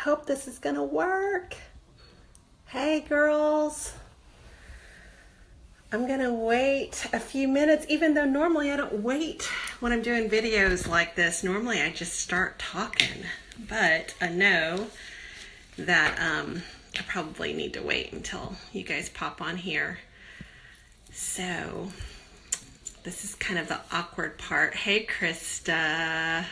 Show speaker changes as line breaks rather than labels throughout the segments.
hope this is gonna work. Hey girls, I'm gonna wait a few minutes, even though normally I don't wait when I'm doing videos like this. Normally I just start talking, but I know that I probably need to wait until you guys pop on here. So this is kind of the awkward part. Hey Krista.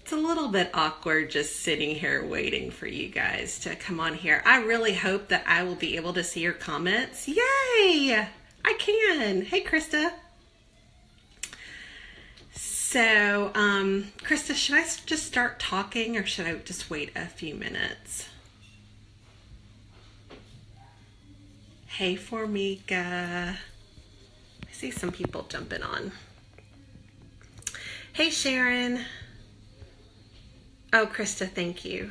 It's a little bit awkward just sitting here waiting for you guys to come on here. I really hope that I will be able to see your comments. Yay! I can. Hey, Krista. So, Krista, should I just start talking or should I just wait a few minutes? Hey, Formica. I see some people jumping on. Hey, Sharon. Oh, Krista, thank you.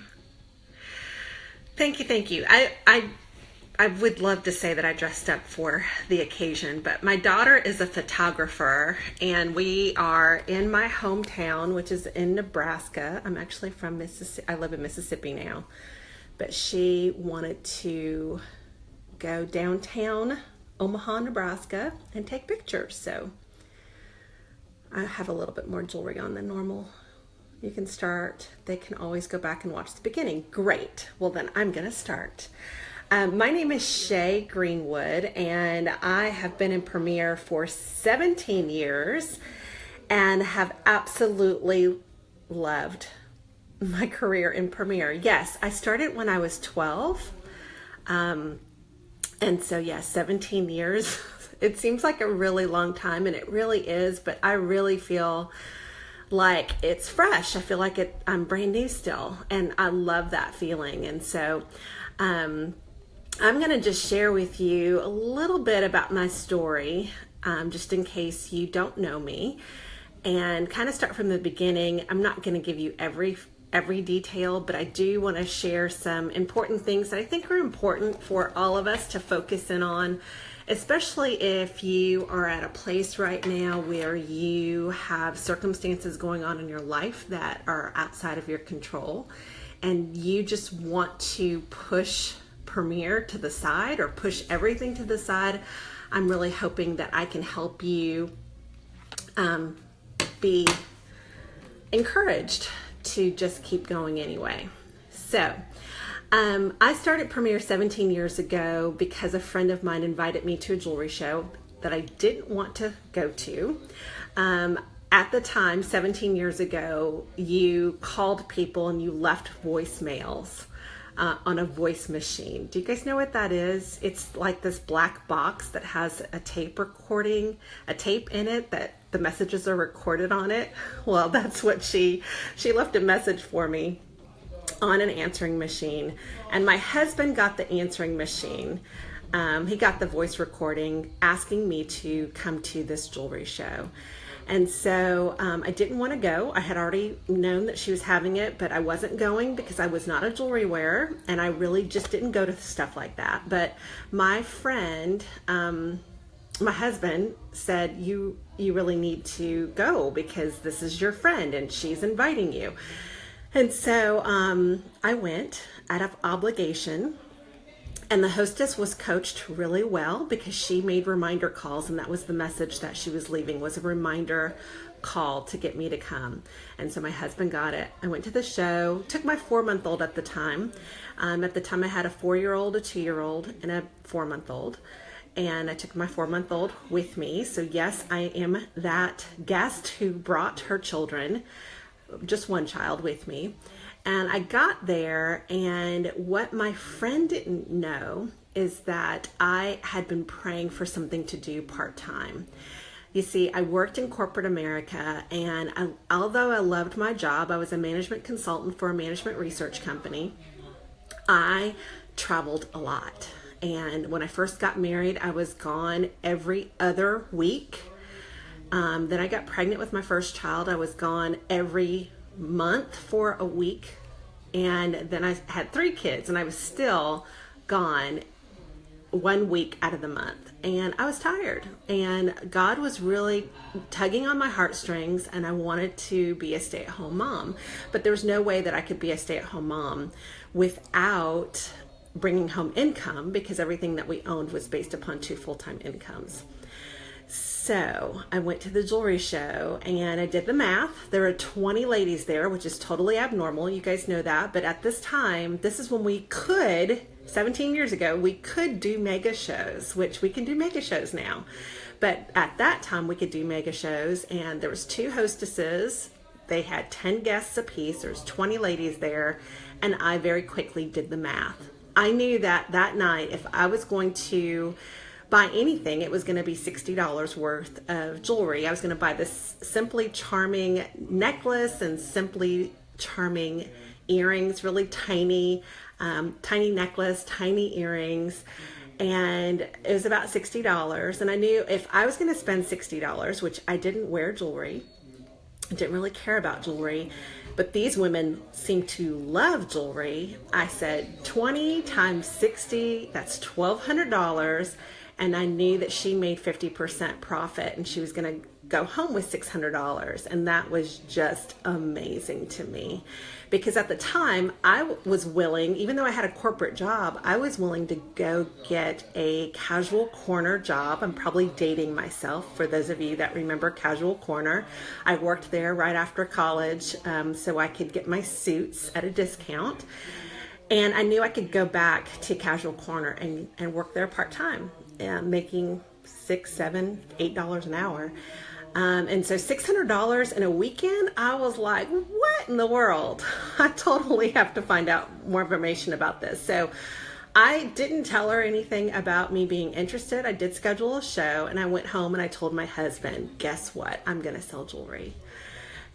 Thank you. I would love to say that I dressed up for the occasion, but my daughter is a photographer and we are in my hometown, which is in Nebraska. I'm actually from Mississippi. I live in Mississippi now, but she wanted to go downtown Omaha, Nebraska and take pictures. So I have a little bit more jewelry on than normal. You can start. They can always go back and watch the beginning. Great. Well, then I'm going to start. My name is Shay Greenwood, and I have been in Premiere for 17 years and have absolutely loved my career in Premiere. Yes, I started when I was 12. And so, yes, 17 years. It seems like a really long time, and it really is, but I really feel like it's fresh. I feel like I'm brand new still, and I love that feeling. And so I'm going to just share with you a little bit about my story, just in case you don't know me, and kind of start from the beginning. I'm not going to give you every detail, but I do want to share some important things that I think are important for all of us to focus in on, especially if you are at a place right now where you have circumstances going on in your life that are outside of your control and you just want to push Premiere to the side or push everything to the side. I'm really hoping that I can help you be encouraged to just keep going anyway. So I started Premiere 17 years ago because a friend of mine invited me to a jewelry show that I didn't want to go to. At the time, 17 years ago, you called people and you left voicemails on a voice machine. Do you guys know what that is? It's like this black box that has a tape in it that the messages are recorded on it. Well, that's what she left a message for me on an answering machine, and my husband got the answering machine. He got the voice recording asking me to come to this jewelry show. And so I didn't want to go. I had already known that she was having it, but I wasn't going because I was not a jewelry wearer, and I really just didn't go to stuff like that. But my friend, my husband said, you really need to go because this is your friend and she's inviting you. And so I went out of obligation, and the hostess was coached really well because she made reminder calls, and that was the message that she was leaving, was a reminder call to get me to come. And so my husband got it. I went to the show, took my 4-month-old at the time. At the time I had a 4-year-old, a 2-year-old, and a 4-month-old. And I took my 4-month-old with me. So yes, I am that guest who brought her children, just one child with me. And I got there, and what my friend didn't know is that I had been praying for something to do part-time. You see, I worked in corporate America, and although I loved my job, I was a management consultant for a management research company. I traveled a lot. And when I first got married, I was gone every other week. Then I got pregnant with my first child. I was gone every month for a week. And then I had 3 kids, and I was still gone one week out of the month, and I was tired, and God was really tugging on my heartstrings, and I wanted to be a stay-at-home mom. But there was no way that I could be a stay-at-home mom without bringing home income, because everything that we owned was based upon 2 full-time incomes. So I went to the jewelry show and I did the math. There were 20 ladies there, which is totally abnormal. You guys know that. But at this time, this is when we could, 17 years ago, we could do mega shows, which we can do mega shows now. But at that time, we could do mega shows, and there was 2 hostesses. They had 10 guests apiece. There was 20 ladies there, and I very quickly did the math. I knew that that night, if I was going to buy anything, it was going to be $60 worth of jewelry. I was going to buy this Simply Charming necklace and Simply Charming earrings, really tiny, tiny necklace, tiny earrings. And it was about $60. And I knew if I was going to spend $60, which I didn't wear jewelry, I didn't really care about jewelry, but these women seem to love jewelry. I said 20 times 60, that's $1,200. And I knew that she made 50% profit, and she was going to go home with $600. And that was just amazing to me, because at the time I was willing, even though I had a corporate job, I was willing to go get a Casual Corner job. I'm probably dating myself for those of you that remember Casual Corner. I worked there right after college, so I could get my suits at a discount. And I knew I could go back to Casual Corner and work there part-time, making $6, $7, $8 an hour. And so $600 in a weekend, I was like, what in the world? I totally have to find out more information about this. So I didn't tell her anything about me being interested. I did schedule a show, and I went home and I told my husband, guess what? I'm going to sell jewelry.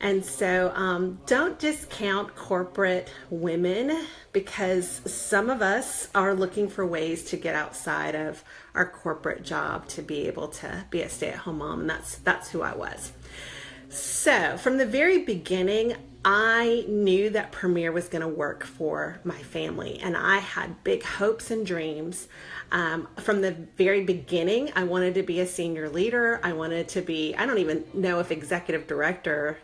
And so don't discount corporate women, because some of us are looking for ways to get outside of our corporate job to be able to be a stay-at-home mom, and that's who I was. So from the very beginning, I knew that Premier was going to work for my family, and I had big hopes and dreams. From the very beginning, I wanted to be a senior leader. I wanted to be, I don't even know if executive director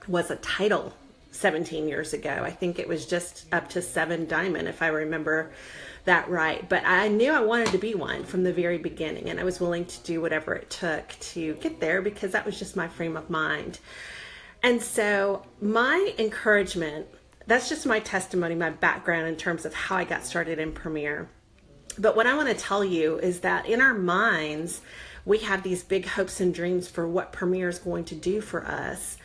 was a title 17 years ago. I think it was just up to 7 diamond, if I remember that right. But I knew I wanted to be one from the very beginning, and I was willing to do whatever it took to get there, because that was just my frame of mind. And so my encouragement, that's just my testimony, my background in terms of how I got started in Premier. But what I want to tell you is that in our minds, we have these big hopes and dreams for what Premier is going to do for us.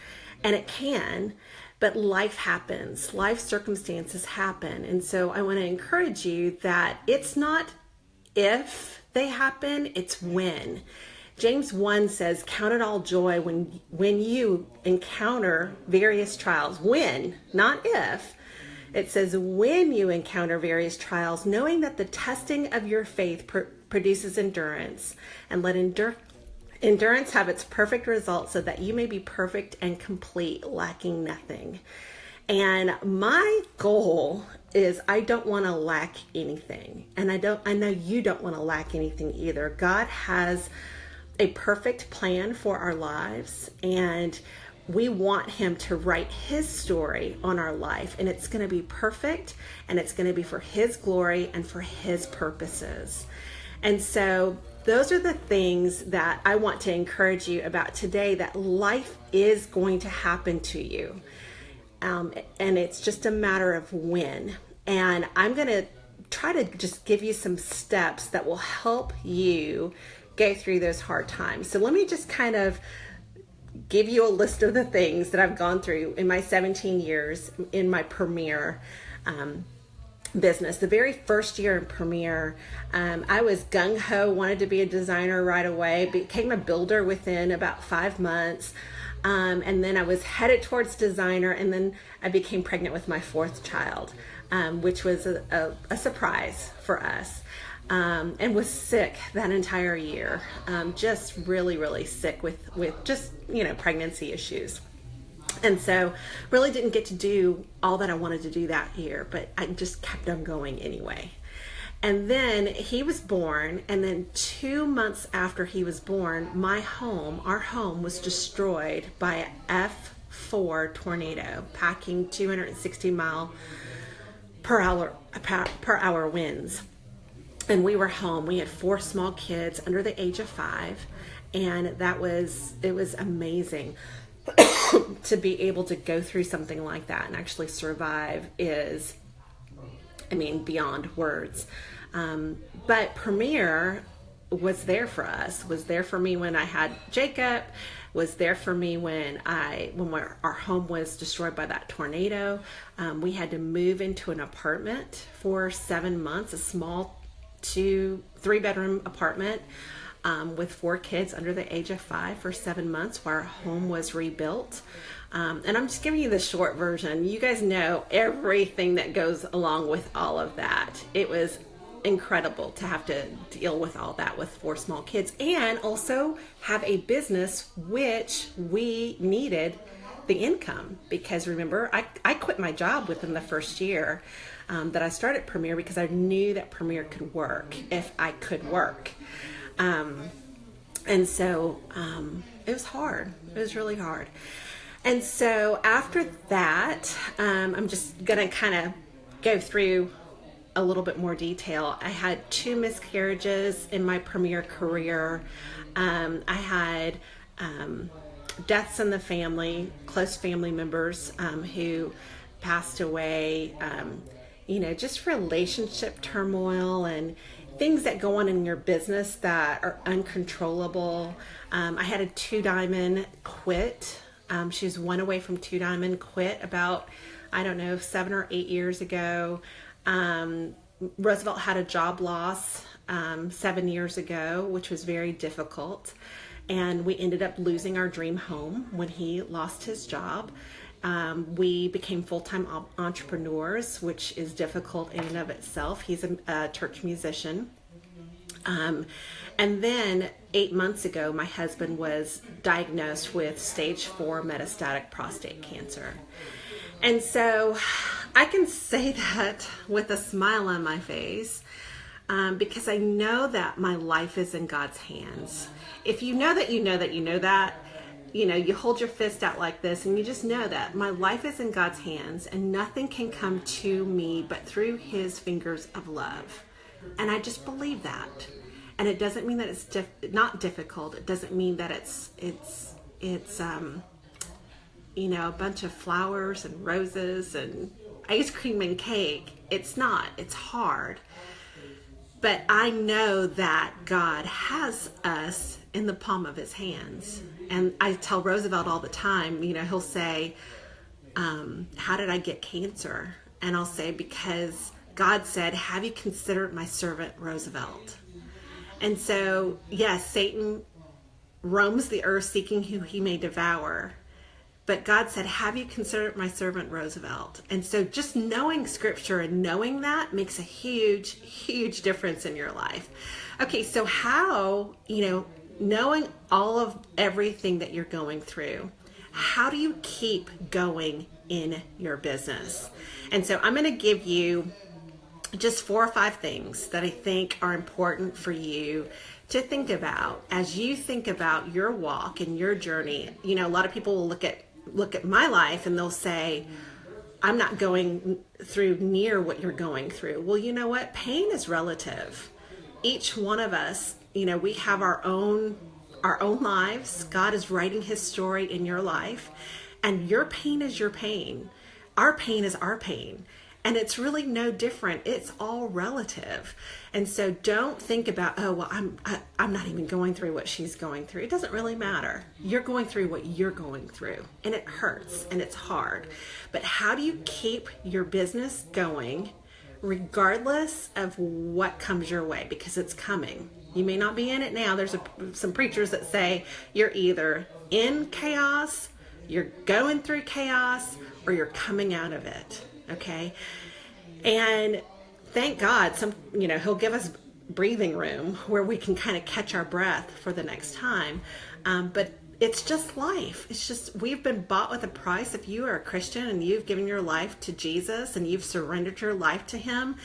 And it can, but life happens, life circumstances happen. And so I want to encourage you that it's not if they happen, it's when. James 1 says, count it all joy when you encounter various trials. When, not if. It says, when you encounter various trials, knowing that the testing of your faith produces endurance, and let endurance have its perfect result, so that you may be perfect and complete, lacking nothing. And my goal is I don't want to lack anything. And I know you don't want to lack anything either. God has a perfect plan for our lives, and we want him to write his story on our life, and it's going to be perfect, and it's going to be for his glory and for his purposes. And so those are the things that I want to encourage you about today, that life is going to happen to you. And it's just a matter of when. And I'm going to try to just give you some steps that will help you go through those hard times. So let me just kind of give you a list of the things that I've gone through in my 17 years in my Premier business. The very first year in Premier, I was gung-ho, wanted to be a designer right away, became a builder within about 5 months. And then I was headed towards designer, and then I became pregnant with my 4th child, which was a surprise for us, and was sick that entire year, just really, really sick with just, pregnancy issues. And so really didn't get to do all that I wanted to do that year, but I just kept on going anyway. And then he was born, and then 2 months after he was born, our home was destroyed by a F4 tornado, packing 260 mile per hour winds. And we were home. We had 4 small kids under the age of 5, and it was amazing. To be able to go through something like that and actually survive is, beyond words. But Premier was there for us, was there for me when I had Jacob, was there for me when our home was destroyed by that tornado. We had to move into an apartment for 7 months, a small 3-bedroom apartment, with 4 kids under the age of 5 for 7 months while our home was rebuilt. And I'm just giving you the short version. You guys know everything that goes along with all of that. It was incredible to have to deal with all that with 4 small kids, and also have a business which we needed the income, because remember, I quit my job within the first year that I started Premier, because I knew that Premier could work if I could work. And so it was hard. It was really hard. And so after that, I'm just going to kind of go through a little bit more detail. I had 2 miscarriages in my Premier career. I had deaths in the family, close family members who passed away, just relationship turmoil and things that go on in your business that are uncontrollable. I had a 2-diamond quit. She was 1 away from 2-diamond quit about, 7 or 8 years ago. Roosevelt had a job loss 7 years ago, which was very difficult. And we ended up losing our dream home when he lost his job. We became full-time entrepreneurs, which is difficult in and of itself. He's a church musician. And then 8 months ago, my husband was diagnosed with stage 4 metastatic prostate cancer. And so I can say that with a smile on my face, because I know that my life is in God's hands. If you know that, you know that, you know that, you hold your fist out like this and you just know that my life is in God's hands and nothing can come to me but through His fingers of love. And I just believe that. And it doesn't mean that it's not difficult. It doesn't mean that it's a bunch of flowers and roses and ice cream and cake. It's not. It's hard. But I know that God has us in the palm of His hands. And I tell Roosevelt all the time, he'll say, how did I get cancer? And I'll say, because God said, have you considered my servant Roosevelt? And so, yes, Satan roams the earth seeking who he may devour. But God said, have you considered my servant Roosevelt? And so just knowing scripture and knowing that makes a huge, huge difference in your life. Okay, so how, knowing all of everything that you're going through, how do you keep going in your business? And so I'm going to give you just 4 or 5 things that I think are important for you to think about as you think about your walk and your journey. A lot of people will look at my life and they'll say, I'm not going through near what you're going through. Well, you know what? Pain is relative. Each one of us, we have our own lives. God is writing His story in your life, and your pain is your pain. Our pain is our pain. And it's really no different. It's all relative. And so don't think about, I'm not even going through what she's going through. It doesn't really matter. You're going through what you're going through, and it hurts and it's hard. But how do you keep your business going regardless of what comes your way? Because it's coming. You may not be in it now. There's some preachers that say you're either in chaos, you're going through chaos, or you're coming out of it. Okay. And thank God He'll give us breathing room where we can kind of catch our breath for the next time. But it's just life. It's just, we've been bought with a price. If you are a Christian and you've given your life to Jesus and you've surrendered your life to Him,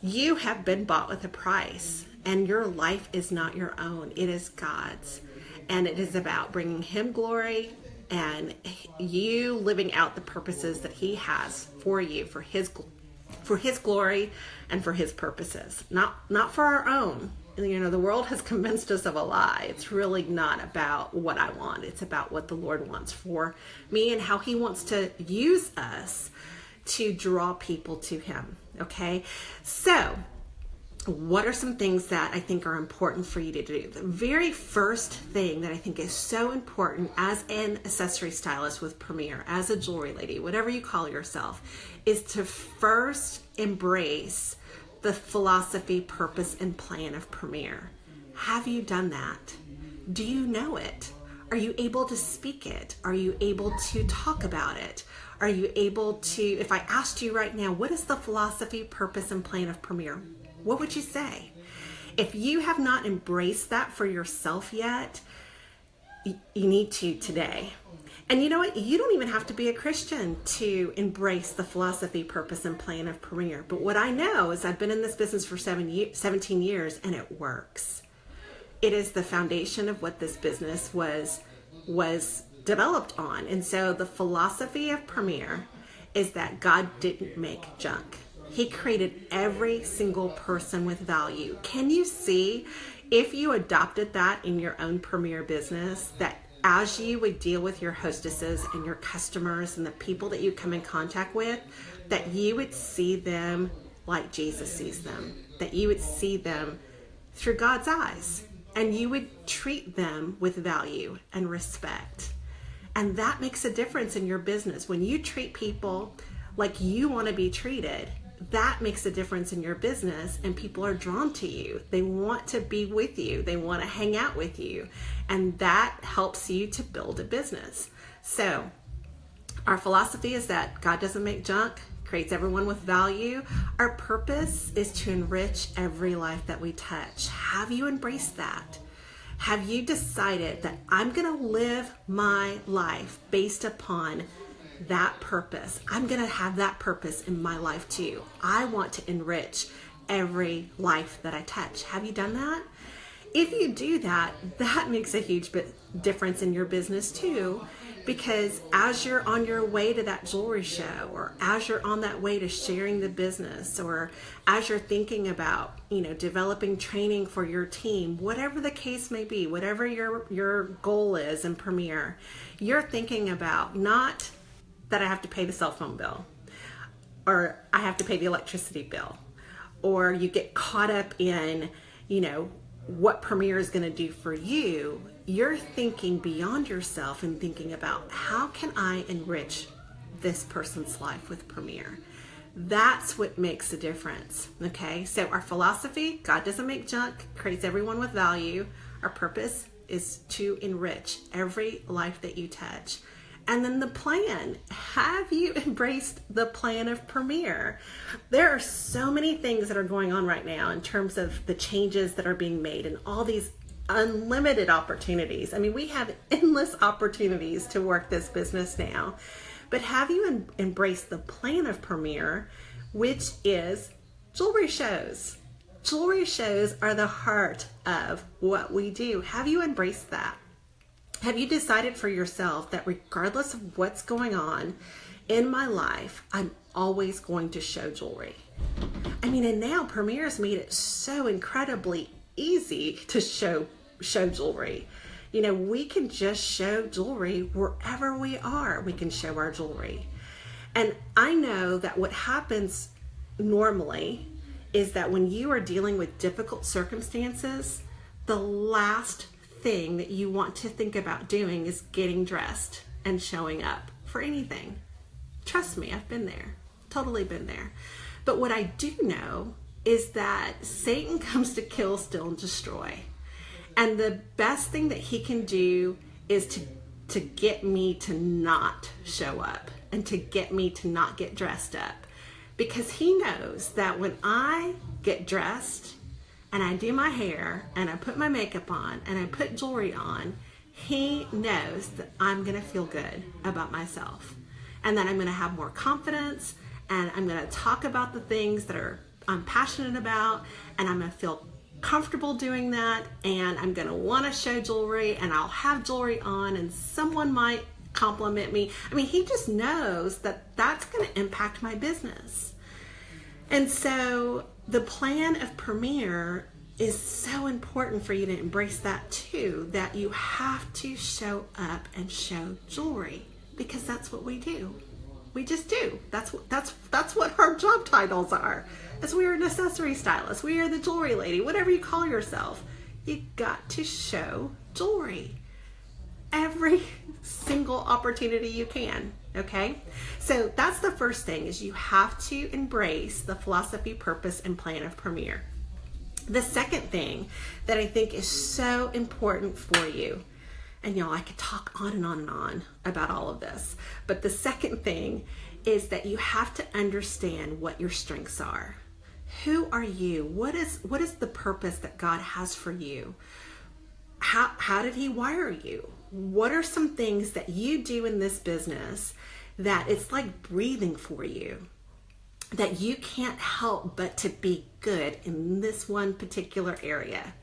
You have been bought with a price, and your life is not your own. It is God's. And it is about bringing Him glory and you living out the purposes that He has for you, for His glory and for His purposes, not for our own. You know, the world has convinced us of a lie. It's really not about what I want. It's about what the Lord wants for me and how He wants to use us to draw people to Him. Okay, so what are some things that I think are important for you to do? The very first thing that I think is so important as an accessory stylist with Premier, as a jewelry lady, whatever you call yourself, is to first embrace the philosophy, purpose, and plan of Premier. Have you done that? Do you know it? Are you able to speak it? Are you able to talk about it? Are you able to, if I asked you right now, what is the philosophy, purpose, and plan of Premier? What would you say? If you have not embraced that for yourself yet, you need to today. And you know what? You don't even have to be a Christian to embrace the philosophy, purpose, and plan of Premier. But what I know is I've been in this business for 17 years, and it works. It is the foundation of what this business was developed on. And so the philosophy of Premier is that God didn't make junk. He created every single person with value. Can you see, if you adopted that in your own Premier business, that as you would deal with your hostesses and your customers and the people that you come in contact with, that you would see them like Jesus sees them, that you would see them through God's eyes, and you would treat them with value and respect. And that makes a difference in your business. When you treat people like you want to be treated, that makes a difference in your business, and people are drawn to you. They want to be with you. They want to hang out with you. And that helps you to build a business. So our philosophy is that God doesn't make junk, creates everyone with value. Our purpose is to enrich every life that we touch. Have you embraced that? Have you decided that I'm going to live my life based upon that purpose? I'm going to have that purpose in my life too. I want to enrich every life that I touch. Have you done that? If you do that, that makes a huge difference in your business too, because as you're on your way to that jewelry show, or as you're on that way to sharing the business, or as you're thinking about, developing training for your team, whatever the case may be, whatever your goal is in Premier, you're thinking about not that I have to pay the cell phone bill, or I have to pay the electricity bill, or you get caught up in, what Premier is going to do for you. You're thinking beyond yourself and thinking about, how can I enrich this person's life with Premier? That's what makes a difference. Okay, so our philosophy, God doesn't make junk, creates everyone with value. Our purpose is to enrich every life that you touch. And then the plan. Have you embraced the plan of Premier? There are so many things that are going on right now in terms of the changes that are being made and all these unlimited opportunities. I mean, we have endless opportunities to work this business now. But have you embraced the plan of Premier, which is jewelry shows? Jewelry shows are the heart of what we do. Have you embraced that? Have you decided for yourself that regardless of what's going on in my life, I'm always going to show jewelry? I mean, and now Premier's made it so incredibly easy to show jewelry. We can just show jewelry wherever we are. We can show our jewelry. And I know that what happens normally is that when you are dealing with difficult circumstances, the last thing that you want to think about doing is getting dressed and showing up for anything. Trust me, I've been there, totally been there. But what I do know is that Satan comes to kill, steal, and destroy. And the best thing that he can do is to get me to not show up and to get me to not get dressed up. Because he knows that when I get dressed and I do my hair and I put my makeup on and I put jewelry on, he knows that I'm going to feel good about myself and that I'm going to have more confidence, and I'm going to talk about the things that are I'm passionate about, and I'm going to feel comfortable doing that, and I'm going to want to show jewelry, and I'll have jewelry on, and someone might compliment me. I mean, he just knows that that's going to impact my business. And so the plan of Premier is so important for you to embrace that too, that you have to show up and show jewelry, because that's what we do. We just do. That's what our job titles are. As we are an accessory stylist, we are the jewelry lady, whatever you call yourself. You got to show jewelry every single opportunity you can. Okay, so that's the first thing, is you have to embrace the philosophy, purpose, and plan of Premier. The second thing that I think is so important for you, and y'all, I could talk on and on and on about all of this, but the second thing is that you have to understand what your strengths are. Who are you? What is the purpose that God has for you? How did he wire you? What are some things that you do in this business that it's like breathing for you, that you can't help but to be good in this one particular area?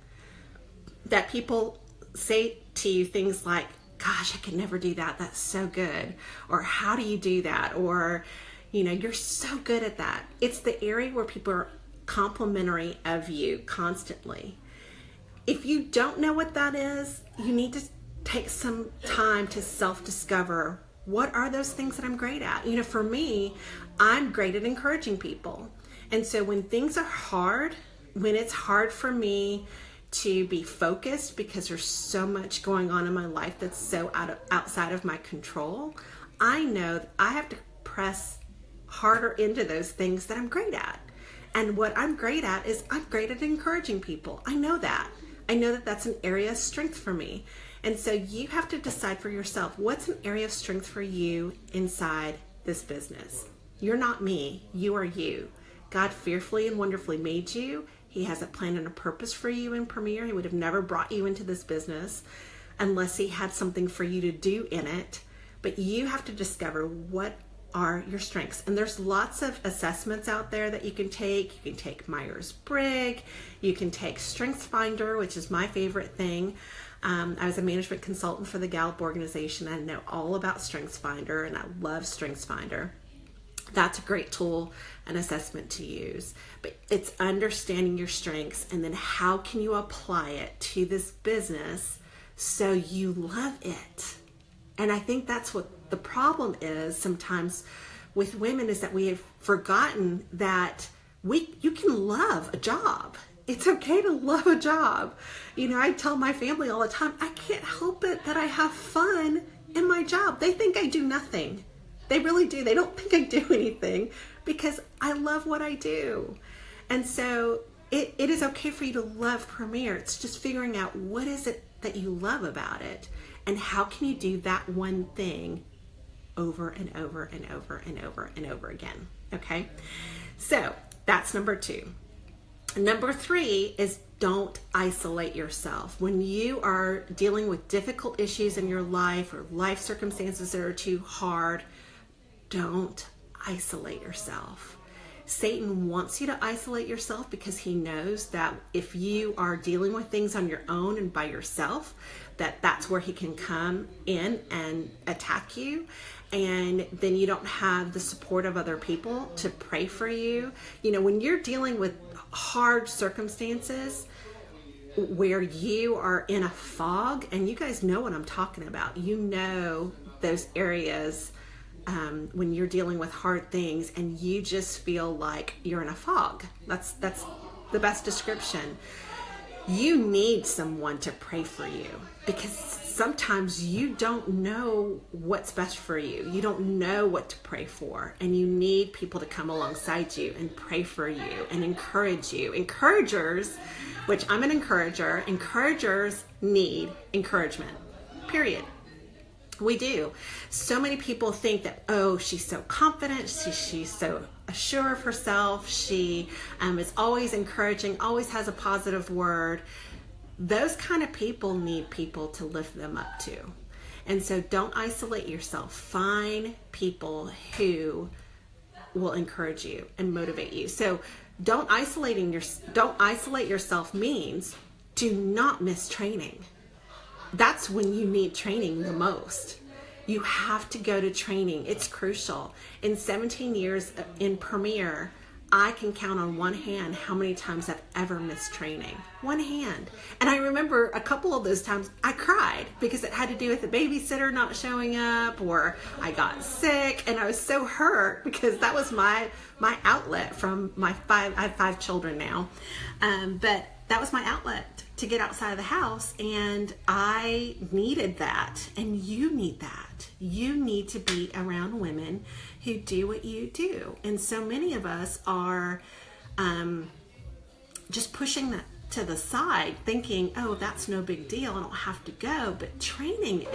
That people say to you things like, gosh, I could never do that. That's so good. Or how do you do that? Or, you're so good at that. It's the area where people are complimentary of you constantly. If you don't know what that is, you need to take some time to self-discover, what are those things that I'm great at? For me, I'm great at encouraging people. And so when things are hard, when it's hard for me to be focused because there's so much going on in my life that's so outside of my control, I know that I have to press harder into those things that I'm great at. And what I'm great at is I'm great at encouraging people. I know that. I know that that's an area of strength for me. And so you have to decide for yourself, what's an area of strength for you inside this business? You're not me. You are you. God fearfully and wonderfully made you. He has a plan and a purpose for you in Premier. He would have never brought you into this business unless he had something for you to do in it. But you have to discover what are your strengths. And there's lots of assessments out there that you can take. You can take Myers-Briggs. You can take StrengthsFinder, which is my favorite thing. I was a management consultant for the Gallup organization. I know all about StrengthsFinder, and I love StrengthsFinder. That's a great tool and assessment to use. But it's understanding your strengths, and then how can you apply it to this business so you love it. And I think that's what the problem is sometimes with women, is that we have forgotten that you can love a job. It's okay to love a job. I tell my family all the time, I can't help it that I have fun in my job. They think I do nothing. They really do. They don't think I do anything because I love what I do. And so it is okay for you to love Premier. It's just figuring out what is it that you love about it, and how can you do that one thing over and over and over and over and over again. Okay? So that's number 2. Number 3 is don't isolate yourself. When you are dealing with difficult issues in your life, or life circumstances that are too hard, don't isolate yourself. Satan wants you to isolate yourself because he knows that if you are dealing with things on your own and by yourself, that's where he can come in and attack you. And then you don't have the support of other people to pray for you. When you're dealing with hard circumstances where you are in a fog, and you guys know what I'm talking about. Those areas when you're dealing with hard things and you just feel like you're in a fog. That's the best description. You need someone to pray for you, because sometimes you don't know what's best for you. You don't know what to pray for, and you need people to come alongside you and pray for you and encourage you. Encouragers, which I'm an encourager, encouragers need encouragement, period. We do. So many people think that, oh, she's so confident, she's so sure of herself, she is always encouraging, always has a positive word. Those kind of people need people to lift them up to. And so don't isolate yourself. Find people who will encourage you and motivate you. So Don't isolate yourself means do not miss training. That's when you need training the most. You have to go to training. It's crucial. In 17 years in Premier, I can count on one hand how many times I've ever missed training. One hand. And I remember a couple of those times I cried because it had to do with the babysitter not showing up, or I got sick, and I was so hurt because that was my outlet from I have 5 children now. But that was my outlet to get outside of the house, and I needed that, and you need that. You need to be around women who do what you do. And so many of us are just pushing that to the side, thinking, oh, that's no big deal, I don't have to go. But training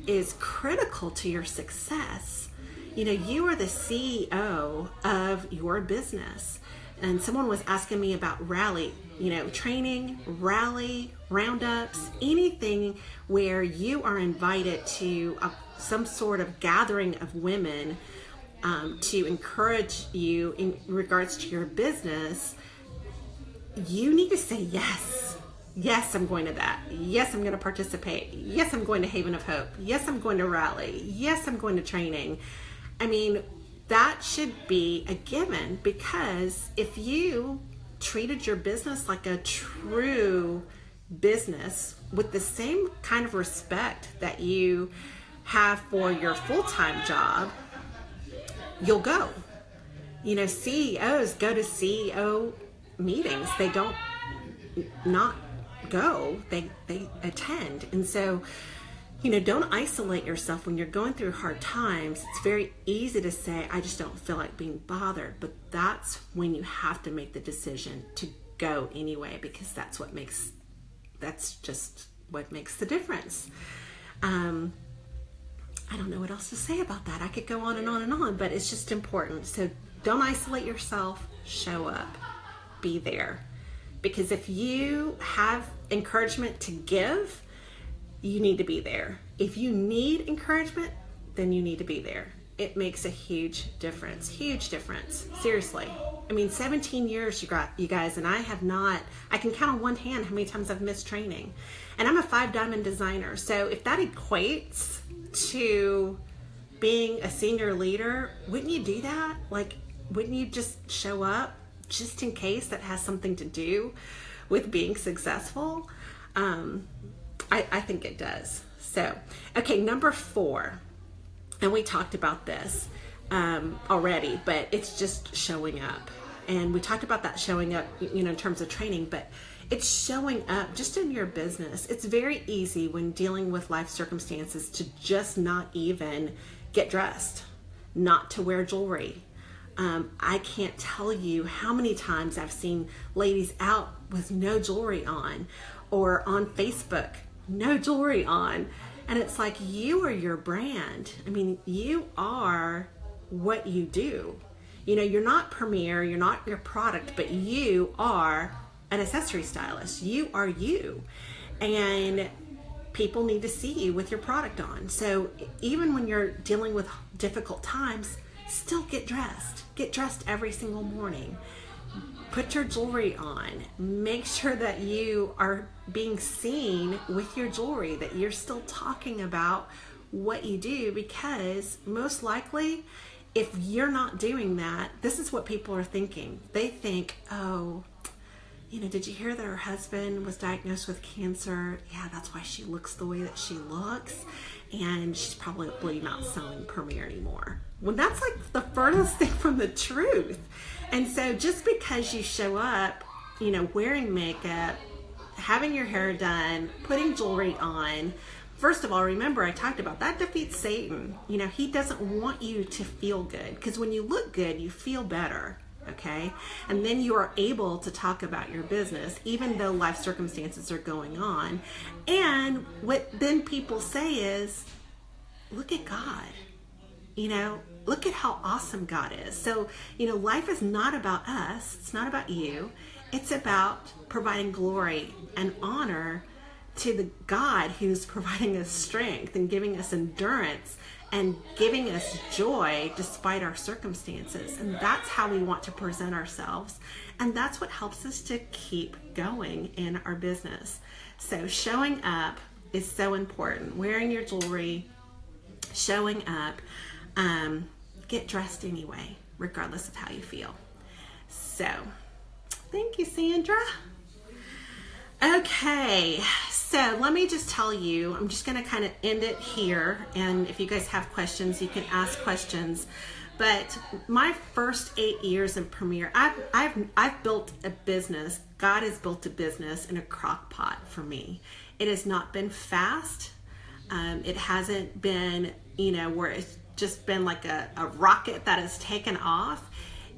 is critical to your success. You know, you are the CEO of your business. And someone was asking me about rally, training, rally, roundups, anything where you are invited to some sort of gathering of women to encourage you in regards to your business. You need to say yes. Yes, I'm going to that. Yes, I'm going to participate. Yes, I'm going to Haven of Hope. Yes, I'm going to rally. Yes, I'm going to training. I mean, that should be a given, because if you treated your business like a true business with the same kind of respect that you have for your full-time job, you'll go. CEOs go to CEO meetings. They don't not go. They attend. And so, don't isolate yourself when you're going through hard times. It's very easy to say, I just don't feel like being bothered. But that's when you have to make the decision to go anyway, because that's just what makes the difference. I don't know what else to say about that. I could go on and on and on, but it's just important. So don't isolate yourself. Show up. Be there. Because if you have encouragement to give, you need to be there. If you need encouragement, then you need to be there. It makes a huge difference. Huge difference. Seriously. 17 years, you guys, and I can count on one hand how many times I've missed training. And I'm a 5-diamond designer. So if that equates to being a senior leader, wouldn't you do that? Wouldn't you just show up just in case that has something to do with being successful? I think it does. So, okay, number 4, and we talked about this already, but it's just showing up. And we talked about that showing up, in terms of training, but it's showing up just in your business. It's very easy when dealing with life circumstances to just not even get dressed, not to wear jewelry. I can't tell you how many times I've seen ladies out with no jewelry on, or on Facebook, no jewelry on. And it's like, you are your brand. You are what you do. You're not Premier, you're not your product, but you are an accessory stylist. You are you. And people need to see you with your product on. So even when you're dealing with difficult times, still get dressed. Get dressed every single morning. Put your jewelry on. Make sure that you are being seen with your jewelry, that you're still talking about what you do, because most likely, if you're not doing that, this is what people are thinking. They think, oh, did you hear that her husband was diagnosed with cancer? Yeah, that's why she looks the way that she looks. And she's probably not selling Premier anymore. Well, that's the furthest thing from the truth. And so just because you show up, wearing makeup, having your hair done, putting jewelry on, first of all, remember I talked about that defeats Satan. He doesn't want you to feel good, because when you look good, you feel better. Okay. And then you are able to talk about your business, even though life circumstances are going on. And what then people say is, look at God, look at how awesome God is. So, life is not about us. It's not about you. It's about providing glory and honor to the God who's providing us strength and giving us endurance and giving us joy despite our circumstances. And that's how we want to present ourselves. And that's what helps us to keep going in our business. So showing up is so important. Wearing your jewelry, showing up, get dressed anyway, regardless of how you feel. So, thank you, Sandra. Okay, so let me just tell you, I'm just going to kind of end it here, and if you guys have questions, you can ask questions. But my first 8 years in Premier, I've built a business. God has built a business in a crock pot for me. It has not been fast. It hasn't been, where it's just been like a rocket that has taken off.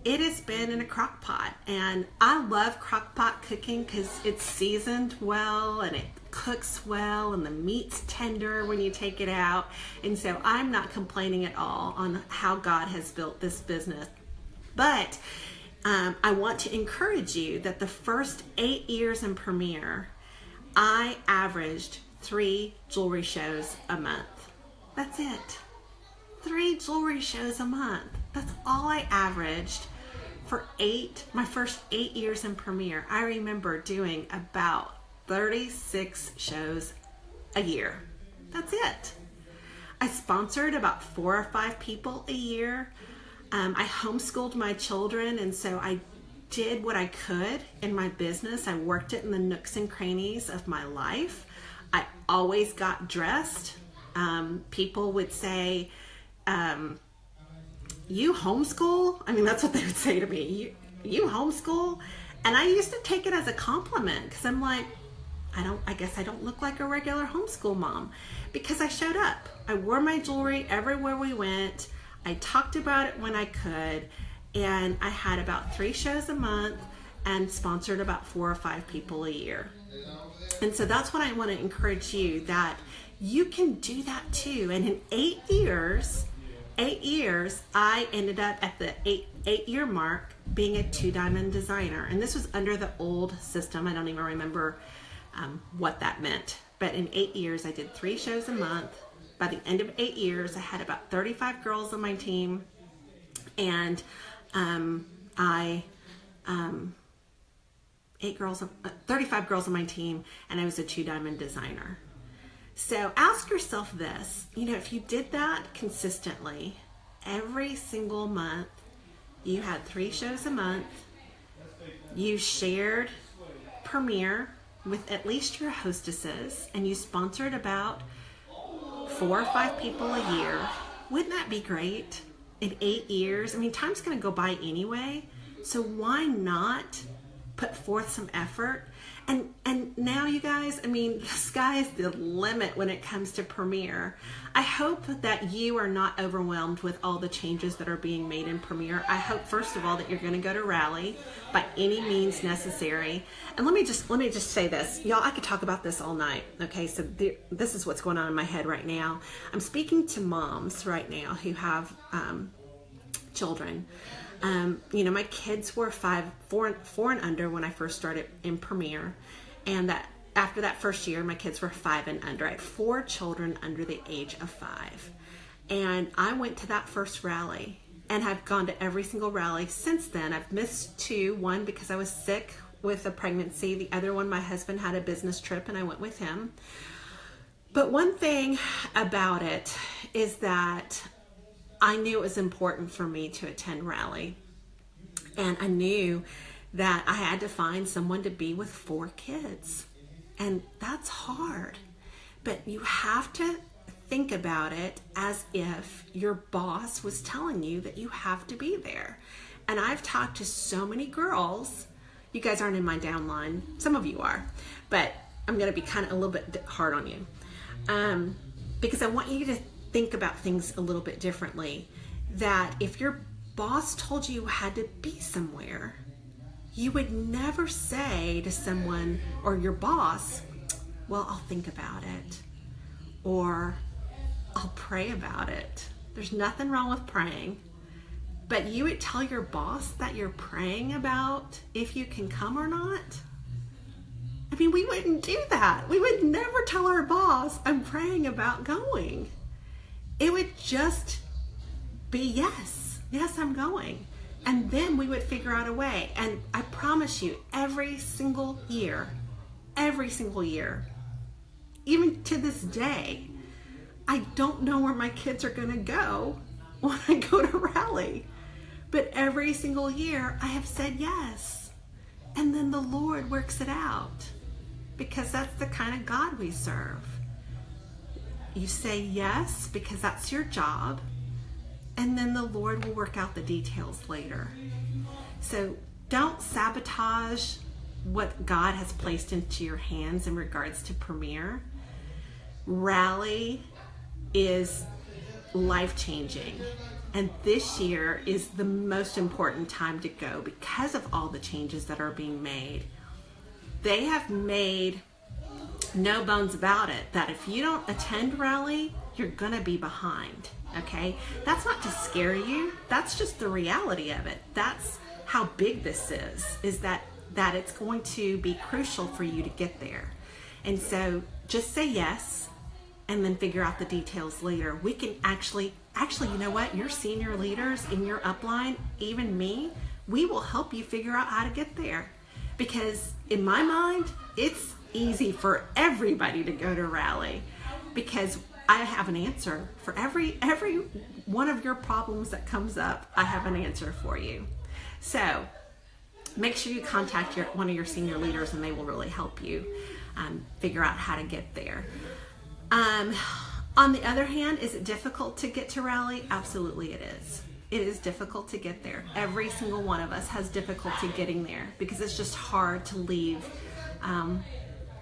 It has been in a crock pot, and I love crock pot cooking because it's seasoned well and it cooks well and the meat's tender when you take it out. And so I'm not complaining at all on how God has built this business. But I want to encourage you that the first 8 years in Premier, I averaged 3 jewelry shows a month. That's it. 3 jewelry shows a month. That's all I averaged for my first 8 years in Premier. I remember doing about 36 shows a year. That's it. I sponsored about 4 or 5 people a year. I homeschooled my children, and so I did what I could in my business. I worked it in the nooks and crannies of my life. I always got dressed. People would say, you homeschool? I mean, that's what they would say to me. You homeschool? And I used to take it as a compliment because I'm like, I guess I don't look like a regular homeschool mom because I showed up. I wore my jewelry everywhere we went. I talked about it when I could, and I had about 3 shows a month and sponsored about 4 or 5 people a year. And so that's what I want to encourage you, that you can do that too. And in 8 years, I ended up at the 8-year mark being a 2-diamond designer. And this was under the old system. I don't even remember what that meant. But in 8 years, I did 3 shows a month. By the end of 8 years, I had about 35 girls on my team. And 35 girls on my team, and I was a 2-diamond designer. So ask yourself this, if you did that consistently, every single month, you had 3 shows a month, you shared Premier with at least your hostesses, and you sponsored about 4 or 5 people a year, wouldn't that be great? In 8 years, I mean, time's going to go by anyway, so why not put forth some effort? And now, you guys, I mean, the sky is the limit when it comes to Premier. I hope that you are not overwhelmed with all the changes that are being made in Premier. I hope, first of all, that you're going to go to Rally by any means necessary. And let me just say this, y'all. I could talk about this all night. Okay, so this is what's going on in my head right now. I'm speaking to moms right now who have children. My kids were 4 and under when I first started in Premier, and that after that first year, my kids were 5 and under. I had 4 children under the age of 5, and I went to that first rally, and have gone to every single rally since then. I've missed 2, one because I was sick with a pregnancy, the other one my husband had a business trip and I went with him. But one thing about it is that I knew it was important for me to attend Rally, and I knew that I had to find someone to be with 4 kids, and that's hard, but you have to think about it as if your boss was telling you that you have to be there. And I've talked to so many girls. You guys aren't in my downline, some of you are, but I'm going to be kind of a little bit hard on you, because I want you to think about things a little bit differently. That if your boss told you had to be somewhere, you would never say to someone or your boss, well, I'll think about it, or I'll pray about it. There's nothing wrong with praying, but you would tell your boss that you're praying about if you can come or not. I mean, we wouldn't do that. We would never tell our boss, I'm praying about going. it would just be yes, I'm going. And then we would figure out a way. And I promise you, every single year, even to this day, I don't know where my kids are going to go when I go to rally. But every single year I have said yes. And then the Lord works it out, because that's the kind of God we serve. You say yes because that's your job, and then the Lord will work out the details later. So don't sabotage what God has placed into your hands in regards to Premier. Rally is life-changing, and this year is the most important time to go because of all the changes that are being made. They have made no bones about it that if you don't attend rally, you're gonna be behind. Okay, that's not to scare you, that's just the reality of it. That's how big this is that it's going to be crucial for you to get there. And so just say yes and then figure out the details later. We can actually, you know what, your senior leaders in your upline, even me, we will help you figure out how to get there. Because in my mind, it's easy for everybody to go to rally, because I have an answer for every one of your problems that comes up. I have an answer for you. So make sure you contact one of your senior leaders, and they will really help you figure out how to get there. On the other hand, is it difficult to get to rally? Absolutely it is. It is difficult to get there. Every single one of us has difficulty getting there, because it's just hard to leave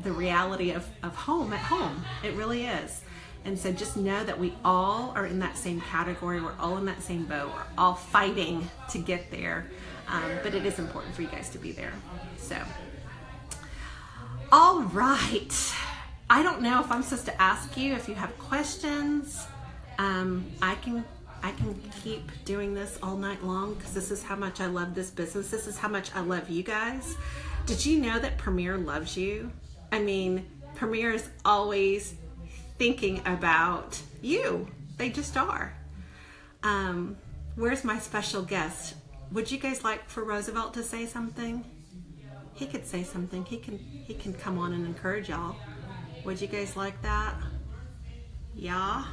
the reality of home at home. It really is. And so just know that we all are in that same category. We're all in that same boat. We're all fighting to get there. But it is important for you guys to be there. So, all right. I don't know if I'm supposed to ask you if you have questions. I can keep doing this all night long, because this is how much I love this business. This is how much I love you guys. Did you know that Premier loves you? I mean, Premier is always thinking about you. They just are. Where's my special guest? Would you guys like for Roosevelt to say something? He could say something. He can come on and encourage y'all. Would you guys like that? Yeah.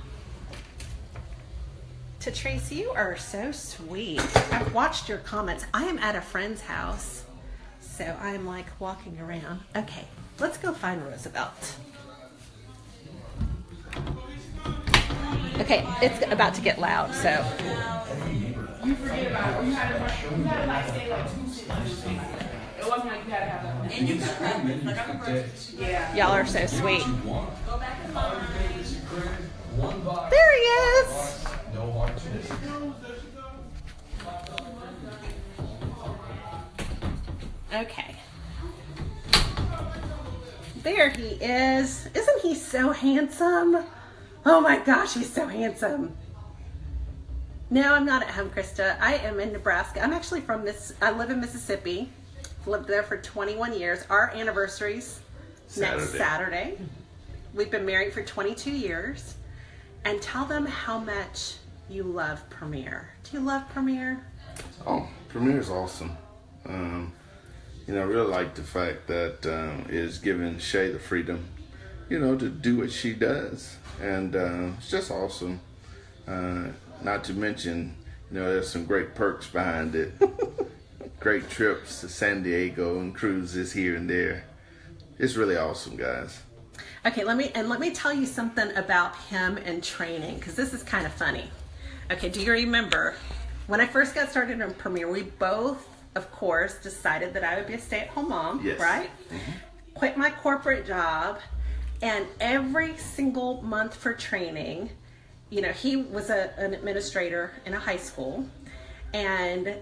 To Tracy, you are so sweet. I've watched your comments. I am at a friend's house, so I'm like walking around. Okay, let's go find Roosevelt. Okay, it's about to get loud, so.
You forget about it. You had to like stay like 2 cities. It wasn't like you had to have that one. And you could practice. Like I'm first. Yeah.
Y'all are so sweet.
Go back and forth.
There he is. Okay. There he is. Isn't he so handsome? Oh my gosh, he's so handsome. No, I'm not at home, Krista. I am in Nebraska. I'm actually I live in Mississippi. Lived there for 21 years. Our anniversary's next Saturday. We've been married for 22 years. And tell them how much you love Premier. Do you love Premier?
Oh, Premier is awesome. I really like the fact that it's giving Shay the freedom, to do what she does. And it's just awesome. Not to mention, there's some great perks behind it. Great trips to San Diego and cruises here and there. It's really awesome, guys.
Okay, let me tell you something about him and training, because this is kind of funny. Okay, do you remember when I first got started in Premier, we both, of course, decided that I would be a stay-at-home mom,
yes.
Right? Mm-hmm. Quit my corporate job, and every single month for training, he was an administrator in a high school, and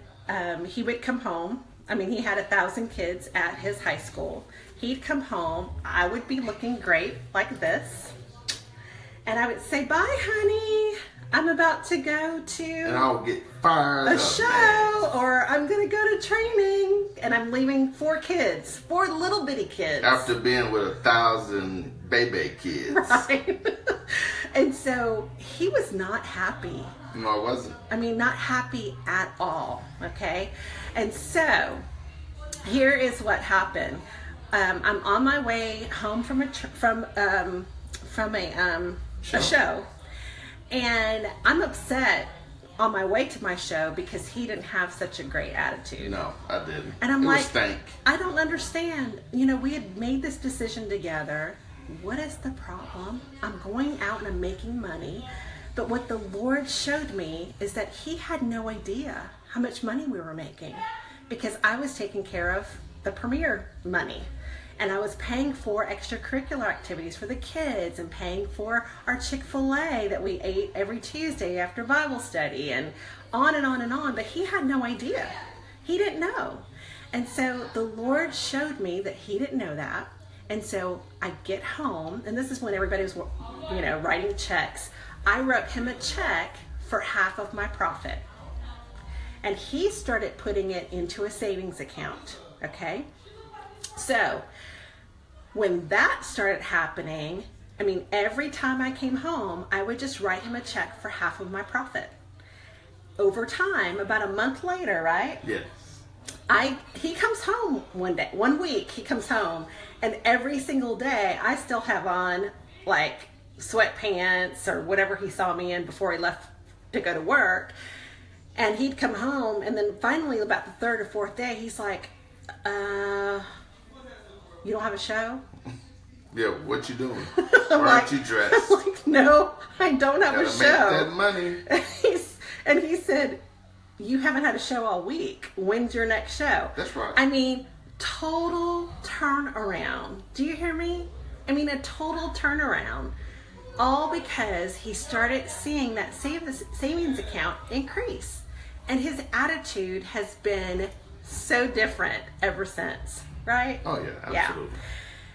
he would come home. I mean, he had 1,000 kids at his high school. He'd come home. I would be looking great like this. And I would say, bye, honey. I'm about to go to
and I'll get fired
a show, or I'm going to go to training. And I'm leaving 4 little bitty kids.
After being with 1,000 baby kids.
Right. And so he was not happy.
No, I wasn't.
I mean, not happy at all. Okay. And so here is what happened. I'm on my way home from a show, and I'm upset on my way to my show because he didn't have such a great attitude.
No, I didn't.
And I'm
it
like,
was stank.
I don't understand. You know, we had made this decision together. What is the problem? I'm going out and I'm making money. But what the Lord showed me is that he had no idea how much money we were making, because I was taking care of the Premier money. And I was paying for extracurricular activities for the kids and paying for our Chick-fil-A that we ate every Tuesday after Bible study, and on and on and on. But he had no idea. He didn't know. And so the Lord showed me that he didn't know that. And so I get home, and this is when everybody was, writing checks. I wrote him a check for half of my profit. And he started putting it into a savings account. Okay? So when that started happening, I mean, every time I came home, I would just write him a check for half of my profit. Over time, about a month later, right?
Yes.
He comes home one week he comes home, and every single day I still have on like sweatpants or whatever he saw me in before he left to go to work. And he'd come home, and then finally about the third or fourth day, he's like, you don't have a show?
Yeah, what you doing? Why aren't you dressed?
I'm like, no, I don't have a show.
Gotta make that money.
And he said, you haven't had a show all week. When's your next show?
That's right.
I mean, total turnaround. Do you hear me? I mean, a total turnaround. All because he started seeing that savings account increase. And his attitude has been so different ever since, right?
Oh, yeah, absolutely.
Yeah.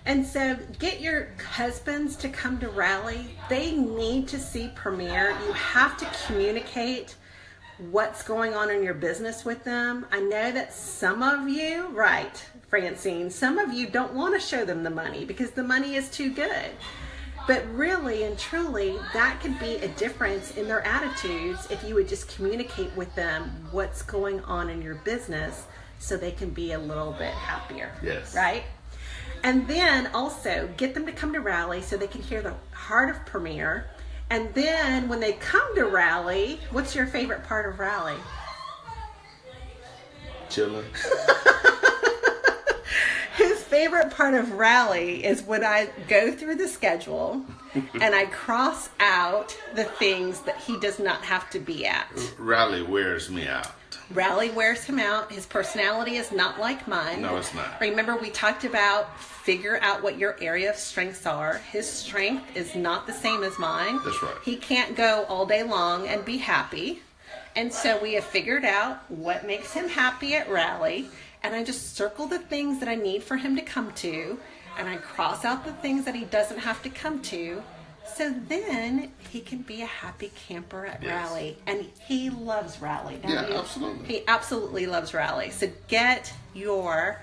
And so get your husbands to come to rally. They need to see Premier. You have to communicate what's going on in your business with them. I know that some of you, right, Francine, some of you don't want to show them the money because the money is too good. But really and truly, that could be a difference in their attitudes if you would just communicate with them what's going on in your business so they can be a little bit happier.
Yes.
Right? And then also get them to come to rally so they can hear the heart of Premier. And then when they come to rally, what's your favorite part of rally?
Chilling.
His favorite part of rally is when I go through the schedule and I cross out the things that he does not have to be at.
Rally wears me out.
Rally wears him out. His personality is not like mine.
No, it's not.
Remember, we talked about figure out what your area of strengths are. His strength is not the same as mine.
That's right.
He can't go all day long and be happy. And so we have figured out what makes him happy at rally. And I just circle the things that I need for him to come to. And I cross out the things that he doesn't have to come to. So then he can be a happy camper at rally. And he loves rally, don't you?
Yeah, absolutely.
He absolutely loves rally. So get your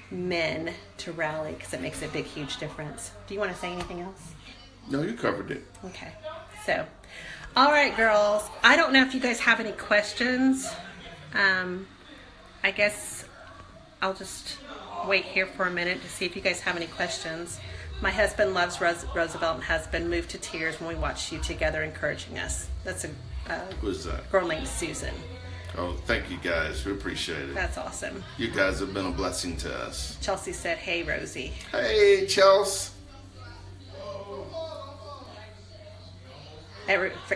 men to rally because it makes a big, huge difference. Do you want to say anything else?
No, you covered it.
Okay. So, all right, girls. I don't know if you guys have any questions. I guess I'll just wait here for a minute to see if you guys have any questions. My husband loves Roosevelt and has been moved to tears when we watched you together encouraging us. That's a
Who's that?
girl named Susan.
Oh, thank you guys. We appreciate it.
That's awesome.
You guys have been a blessing to us.
Chelsea said, hey, Rosie.
Hey, Chelsea.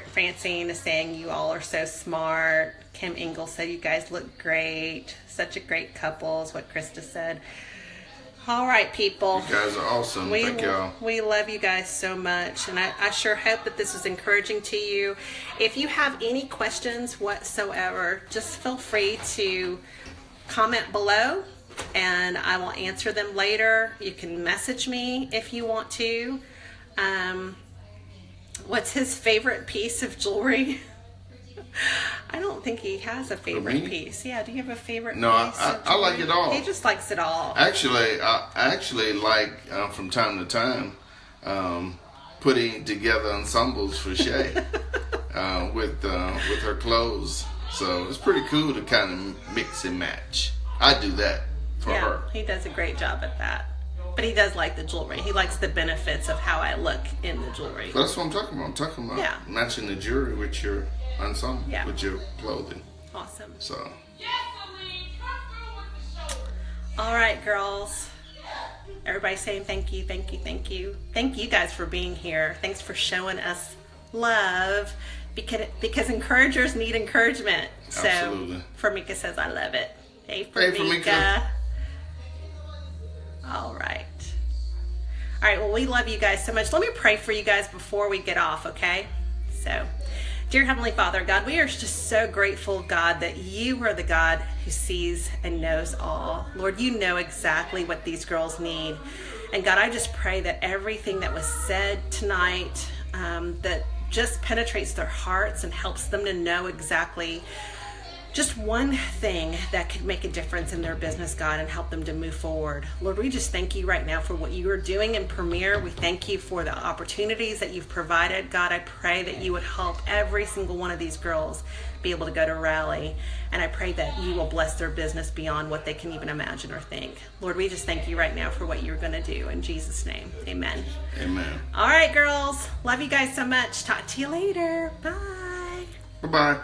Francine is saying you all are so smart. Kim Engel said you guys look great. Such a great couple is what Krista said. All right, people.
You guys are awesome. Thank y'all.
We love you guys so much, and I sure hope that this is encouraging to you. If you have any questions whatsoever, just feel free to comment below, and I will answer them later. You can message me if you want to. What's his favorite piece of jewelry? I don't think he has a favorite piece. Yeah, do you have a favorite piece?
No, I like it all.
He just likes it all.
Actually, I actually like from time to time putting together ensembles for Shay with her clothes. So it's pretty cool to kind of mix and match. I do that for her.
He does a great job at that. But he does like the jewelry. He likes the benefits of how I look in the jewelry.
But that's what I'm talking about. I'm talking about matching the jewelry with your ensemble, with your clothing.
Awesome.
So.
All right, girls. Everybody's saying thank you, thank you, thank you. Thank you guys for being here. Thanks for showing us love because encouragers need encouragement.
Absolutely.
So Formika says, I love it. Hey, Formika. All right. All right, well, we love you guys so much. Let me pray for you guys before we get off, okay? So, dear Heavenly Father, God, we are just so grateful, God, that you are the God who sees and knows all. Lord, you know exactly what these girls need. And God, I just pray that everything that was said tonight that just penetrates their hearts and helps them to know exactly just one thing that could make a difference in their business, God, and help them to move forward. Lord, we just thank you right now for what you are doing in Premier. We thank you for the opportunities that you've provided. God, I pray that you would help every single one of these girls be able to go to Rally. And I pray that you will bless their business beyond what they can even imagine or think. Lord, we just thank you right now for what you're going to do. In Jesus' name, amen.
Amen.
All right, girls. Love you guys so much. Talk to you later. Bye.
Bye-bye.